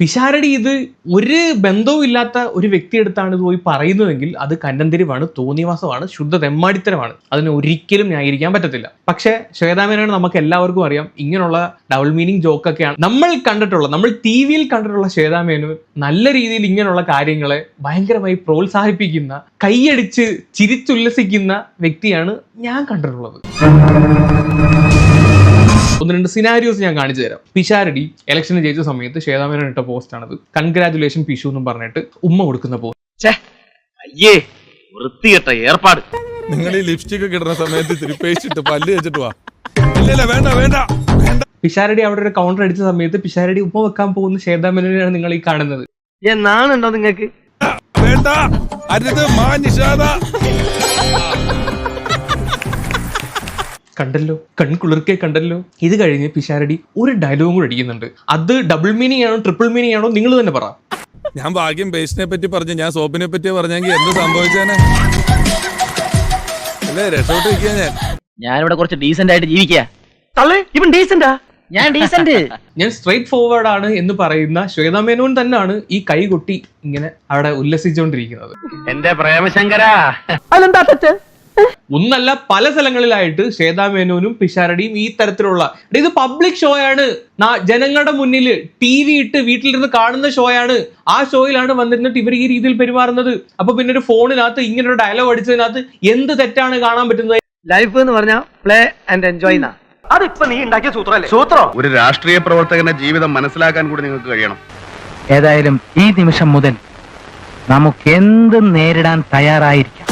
പിഷാരടി ഇത് ഒരു ബന്ധവും ഇല്ലാത്ത ഒരു വ്യക്തിയെടുത്താണ് ഇത് പോയി പറയുന്നതെങ്കിൽ അത് കന്നന്തിരിവാണ്, തോന്നിവാസമാണ്, ശുദ്ധ തെമ്മാടിത്തരമാണ്. അതിന് ഒരിക്കലും ന്യായീകരിക്കാൻ പറ്റത്തില്ല. പക്ഷേ ശ്വേതാമേനോനെ നമുക്ക് എല്ലാവർക്കും അറിയാം, ഇങ്ങനെയുള്ള ഡബിൾ മീനിങ് ജോക്കൊക്കെയാണ് നമ്മൾ കണ്ടിട്ടുള്ളത്. നമ്മൾ ടി വിയിൽ കണ്ടിട്ടുള്ള ശ്വേതാമേനോൻ നല്ല രീതിയിൽ ഇങ്ങനെയുള്ള കാര്യങ്ങളെ ഭയങ്കരമായി പ്രോത്സാഹിപ്പിക്കുന്ന, കൈയടിച്ച് ചിരിച്ചുല്ലസിക്കുന്ന വ്യക്തിയാണ് ഞാൻ കണ്ടിട്ടുള്ളത്. ഒന്ന് രണ്ട് സിനാരിയോസ് ഞാൻ കാണിച്ചു തരാം. പിഷാരടി ഇലക്ഷന് ജയിച്ച സമയത്ത് ശ്വേതാമേനോൻ ഇട്ട പോസ്റ്റാണത്. കൺഗ്രാറ്റുലേഷൻ പിഷു എന്നും പറഞ്ഞിട്ട് ഉമ്മ കൊടുക്കുന്ന പോസ്റ്റ്. വൃത്തികെട്ട ഏർപ്പാട്. നിങ്ങൾ ഈ ലിപ്സ്റ്റിക് ഒക്കെ ഇടുന്ന സമയത്ത് തിരിപ്പേച്ചിട്ട് പല്ല് വെച്ചിട്ട് വാ. വേണ്ട വേണ്ട. പിഷാരടി അവിടെ ഒരു കൗണ്ടർ അടിച്ച സമയത്ത് പിഷാരടി ഉമ്മ വെക്കാൻ പോകുന്ന ശ്വേതാമേനോനെയാണ് നിങ്ങൾ ഈ കാണുന്നത്. നാണുണ്ടോ നിങ്ങൾക്ക്? വേണ്ട അരുത് മാ നിഷാദ. കണ്ടല്ലോ, കൺകുളിർക്കെ കണ്ടല്ലോ. ഇത് കഴിഞ്ഞ് പിഷാരടി ഒരു ഡയലോഗും കൂടെ അടിക്കുന്നുണ്ട്. അത് ഡബിൾ മീനിങ് ആണോ ട്രിപ്പിൾ മീനിങ് ആണോ നിങ്ങൾ തന്നെ പറ. ഞാൻ ഭാഗ്യം പേസ്റ്റിനെ പറ്റി പറഞ്ഞു, ഞാൻ സോപ്പിനെ പറ്റി പറഞ്ഞെങ്കിൽ എന്ത് സംഭവിച്ചേനെ അല്ലേ? രക്ഷോട്ടിരിക്കുക ഞാനിവിടെ കുറച്ച് ഡീസന്റ് ആയിട്ട് ജീവിക്കുക. ഇവൻ ഡീസന്റാ, ഞാൻ ഡീസന്റ്. ഞാൻ സ്ട്രേറ്റ് ഫോർവേഡ് ആണ് എന്ന് പറയുന്ന ശ്വേതാമേനോൻ തന്നെയാണ് ഈ കൈ കൊട്ടി ഇങ്ങനെ അവിടെ ഉല്ലസിച്ചുകൊണ്ടിരിക്കുന്നത്. എന്റെ പ്രേമശങ്കര, ഒന്നല്ല പല സ്ഥലങ്ങളിലായിട്ട് ശ്വേതാമേനോനും പിഷാരടിയും ഈ തരത്തിലുള്ള, ഇത് പബ്ലിക് ഷോ ആണ്, ജനങ്ങളുടെ മുന്നിൽ ടി വി ഇട്ട് വീട്ടിലിരുന്ന് കാണുന്ന ഷോ ആണ്. ആ ഷോയിലാണ് വന്നിരുന്നിട്ട് ഇവർ ഈ രീതിയിൽ പെരുമാറുന്നത്. അപ്പൊ പിന്നെ ഒരു ഫോണിനകത്ത് ഇങ്ങനെ ഒരു ഡയലോഗ് അടിച്ചതിനകത്ത് എന്ത് തെറ്റാണ് കാണാൻ പറ്റുന്നത്? ലൈഫ് എന്ന് പറഞ്ഞാൽ പ്ലേ ആൻഡ് എൻജോയ്. അതിപ്പോ നീ ഉണ്ടാക്കിയ സൂത്രമല്ലേ? സൂത്രം. ഒരു രാഷ്ട്രീയ പ്രവർത്തകന്റെ ജീവിതം മനസ്സിലാക്കാൻ കൂടി നിങ്ങൾക്ക് കഴിയണം. ഏതായാലും ഈ നിമിഷം മുതൽ നമുക്ക് എന്തും നേരിടാൻ തയ്യാറായിരിക്കാം.